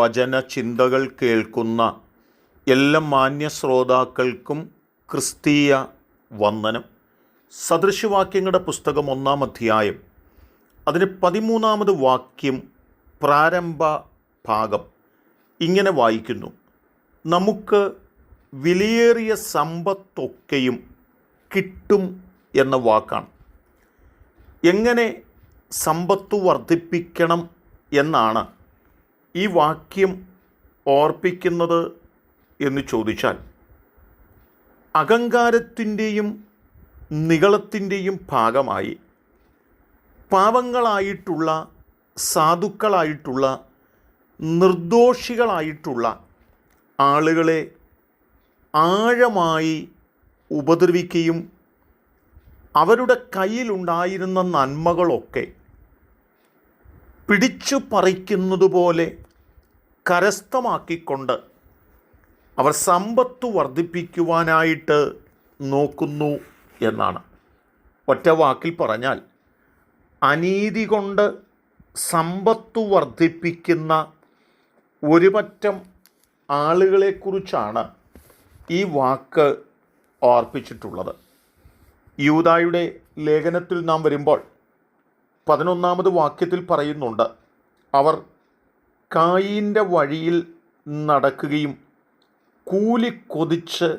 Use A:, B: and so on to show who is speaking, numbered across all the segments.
A: വചന ചിന്തകൾ കേൾക്കുന്ന എല്ലാ മാന്യ ശ്രോതാക്കൾക്കും ക്രിസ്തീയ വന്ദനം. സദൃശവാക്യങ്ങളുടെ പുസ്തകം 1-ാം അധ്യായം അതിന് 13-ാമത് വാക്യം പ്രാരംഭ ഭാഗം ഇങ്ങനെ വായിക്കുന്നു: നമുക്ക് വിലയേറിയ സമ്പത്തൊക്കെയും കിട്ടും എന്ന വാക്കാണ്. എങ്ങനെ സമ്പത്ത് വർദ്ധിപ്പിക്കണം എന്നാണ് ഈ വാക്യം ഓർപ്പിക്കുന്നത് എന്ന് ചോദിച്ചാൽ, അഹങ്കാരത്തിൻ്റെയും നിഗളത്തിൻ്റെയും ഭാഗമായി പാവങ്ങളായിട്ടുള്ള, സാധുക്കളായിട്ടുള്ള, നിർദോഷികളായിട്ടുള്ള ആളുകളെ ആഴമായി ഉപദ്രവിക്കുകയും അവരുടെ കയ്യിലുണ്ടായിരുന്ന നന്മകളൊക്കെ പിടിച്ചു പറിക്കുന്നതുപോലെ കരസ്ഥമാക്കിക്കൊണ്ട് അവർ സമ്പത്ത് വർദ്ധിപ്പിക്കുവാനായിട്ട് നോക്കുന്നു എന്നാണ്. ഒറ്റ വാക്കിൽ പറഞ്ഞാൽ, അനീതി കൊണ്ട് സമ്പത്ത് വർദ്ധിപ്പിക്കുന്ന ഒരു പറ്റം ആളുകളെക്കുറിച്ചാണ് ഈ വാക്ക് ഓർപ്പിച്ചിട്ടുള്ളത്. യൂദായുടെ ലേഖനത്തിൽ നാം വരുമ്പോൾ 11-ാമത് വാക്യത്തിൽ പറയുന്നുണ്ട്, അവർ കായീൻ്റെ വഴിയിൽ നടക്കുകയും കൂലി കൊതിച്ച്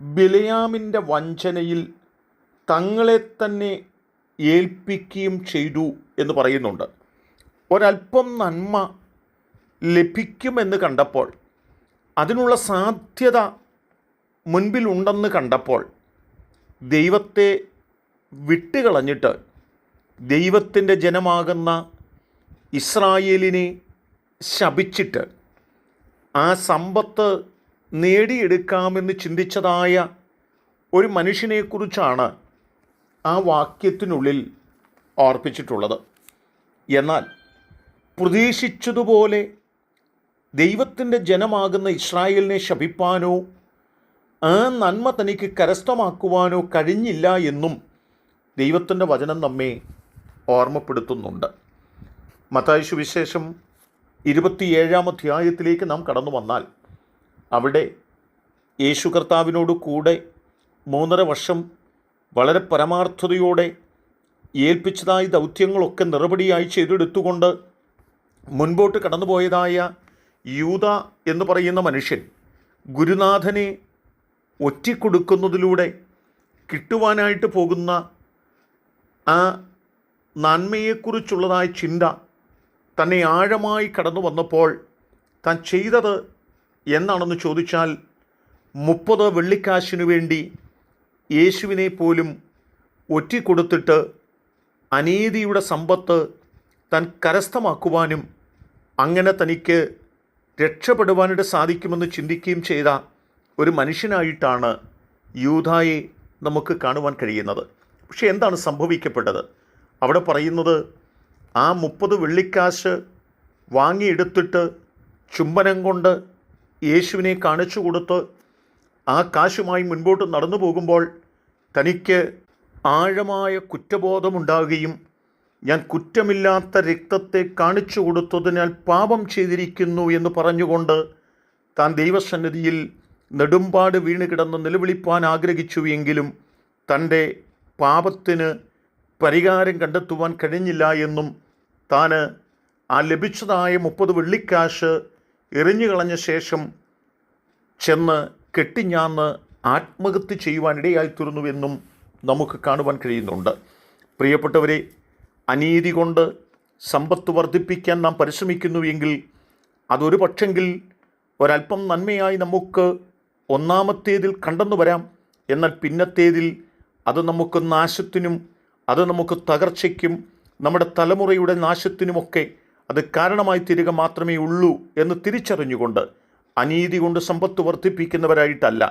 A: ബിലയാമിൻ്റെ വഞ്ചനയിൽ തങ്ങളെ തന്നെ ഏൽപ്പിക്കുകയും ചെയ്തു എന്ന് പറയുന്നുണ്ട്. ഒരല്പം നന്മ ലഭിക്കുമെന്ന് കണ്ടപ്പോൾ, അതിനുള്ള സാധ്യത മുൻപിലുണ്ടെന്ന് കണ്ടപ്പോൾ, ദൈവത്തെ വിട്ടുകളഞ്ഞിട്ട് ദൈവത്തിൻ്റെ ജനമാകുന്ന ഇസ്രായേലിനെ ശപിച്ചിട്ട് ആ സമ്പത്ത് നേടിയെടുക്കാമെന്ന് ചിന്തിച്ചതായ ഒരു മനുഷ്യനെക്കുറിച്ചാണ് ആ വാക്യത്തിനുള്ളിൽ ഓർപ്പിച്ചിട്ടുള്ളത്. എന്നാൽ പ്രതീക്ഷിച്ചതുപോലെ ദൈവത്തിൻ്റെ ജനമാകുന്ന ഇസ്രായേലിനെ ശപിപ്പാനോ ആ നന്മ തനിക്ക് കരസ്ഥമാക്കുവാനോ കഴിഞ്ഞില്ല എന്നും ദൈവത്തിൻ്റെ വചനം നമ്മെ ഓർമ്മപ്പെടുത്തുന്നുണ്ട്. മത്തായി സുവിശേഷം 27-ാം അധ്യായത്തിലേക്ക് നാം കടന്നു വന്നാൽ, അവിടെ യേശു കർത്താവിനോട് കൂടെ 3.5 വർഷം വളരെ പരമാർത്ഥതയോടെ ഏൽപ്പിച്ചതായ ദൗത്യങ്ങളൊക്കെ നിറപടിയായി ചെയ്തെടുത്തുകൊണ്ട് മുൻപോട്ട് കടന്നുപോയതായ യൂദ എന്ന് പറയുന്ന മനുഷ്യൻ ഗുരുനാഥനെ ഒറ്റിക്കൊടുക്കുന്നതിലൂടെ കിട്ടുവാനായിട്ട് പോകുന്ന ആ നന്മയെക്കുറിച്ചുള്ളതായ ചിന്ത തന്നെ ആഴമായി കടന്നു വന്നപ്പോൾ താൻ ചെയ്തത് എന്താണെന്ന് ചോദിച്ചാൽ, 30 വെള്ളിക്കാശിനു വേണ്ടി യേശുവിനെ പോലും ഒറ്റിക്കൊടുത്തിട്ട് അനീതിയുടെ സമ്പത്ത് താൻ കരസ്ഥമാക്കുവാനും അങ്ങനെ തനിക്ക് രക്ഷപ്പെടുവാനായിട്ട് സാധിക്കുമെന്ന് ചിന്തിക്കുകയും ചെയ്ത ഒരു മനുഷ്യനായിട്ടാണ് യൂദായെ നമുക്ക് കാണുവാൻ കഴിയുന്നത്. പക്ഷേ എന്താണ് സംഭവിക്കപ്പെട്ടത്? അവിടെ പറയുന്നത്, ആ 30 വെള്ളിക്കാശ് വാങ്ങിയെടുത്തിട്ട് ചുംബനം കൊണ്ട് യേശുവിനെ കാണിച്ചു കൊടുത്ത് ആ കാശുമായി മുൻപോട്ട് നടന്നു പോകുമ്പോൾ തനിക്ക് ആഴമായ കുറ്റബോധമുണ്ടാകുകയും, ഞാൻ കുറ്റമില്ലാത്ത രക്തത്തെ കാണിച്ചു കൊടുത്തതിനാൽ പാപം ചെയ്തിരിക്കുന്നു എന്ന് പറഞ്ഞുകൊണ്ട് താൻ ദൈവസന്നിധിയിൽ നെടുമ്പാട് വീണ് കിടന്ന് നിലവിളിപ്പാൻ ആഗ്രഹിച്ചുവെങ്കിലും തൻ്റെ പാപത്തിന് പരിഹാരം കണ്ടെത്തുവാൻ കഴിഞ്ഞില്ല എന്നും താൻ ആ ലഭിച്ചതായ 30 വെള്ളിക്കാശ് എറിഞ്ഞു കളഞ്ഞ ശേഷം ചെന്ന് കെട്ടിഞ്ഞാന്ന് ആത്മഹത്യ ചെയ്യുവാനിടയായിത്തീർന്നുവെന്നും നമുക്ക് കാണുവാൻ കഴിയുന്നുണ്ട്. പ്രിയപ്പെട്ടവരെ, അനീതി കൊണ്ട് സമ്പത്ത് വർദ്ധിപ്പിക്കാൻ നാം പരിശ്രമിക്കുന്നുവെങ്കിൽ അതൊരു പക്ഷെങ്കിൽ ഒരല്പം നന്മയായി നമുക്ക് ഒന്നാമത്തേതിൽ കണ്ടെന്നു വരാം. എന്നാൽ പിന്നത്തേതിൽ അത് നമുക്ക് നാശത്തിനും അത് നമുക്ക് തകർച്ചയ്ക്കും നമ്മുടെ തലമുറയുടെ നാശത്തിനുമൊക്കെ അത് കാരണമായി തീരുക മാത്രമേ ഉള്ളൂ എന്ന് തിരിച്ചറിഞ്ഞുകൊണ്ട് അനീതി കൊണ്ട് സമ്പത്ത് വർദ്ധിപ്പിക്കുന്നവരായിട്ടല്ല,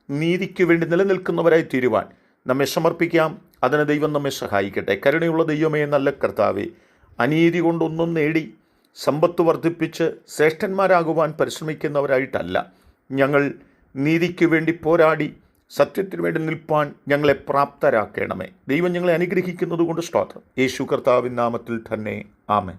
A: നീതിക്ക് വേണ്ടി നിലനിൽക്കുന്നവരായി തീരുവാൻ നമ്മെ സമർപ്പിക്കാം. അതിന് ദൈവം നമ്മെ സഹായിക്കട്ടെ. കരുണയുള്ള ദൈവമേ, നല്ല കർത്താവേ, അനീതി കൊണ്ടൊന്നും നേടി സമ്പത്ത് വർദ്ധിപ്പിച്ച് ശ്രേഷ്ഠന്മാരാകുവാൻ പരിശ്രമിക്കുന്നവരായിട്ടല്ല, ഞങ്ങൾ നീതിക്ക് വേണ്ടി പോരാടി സത്യത്തിന് വേണ്ടി നിൽപ്പാൻ ഞങ്ങളെ പ്രാപ്തരാക്കണമേ. ദൈവം ഞങ്ങളെ അനുഗ്രഹിക്കുന്നത് കൊണ്ട് സ്തോത്രം. യേശു കർത്താവിൻ നാമത്തിൽ തന്നെ ആമേൻ.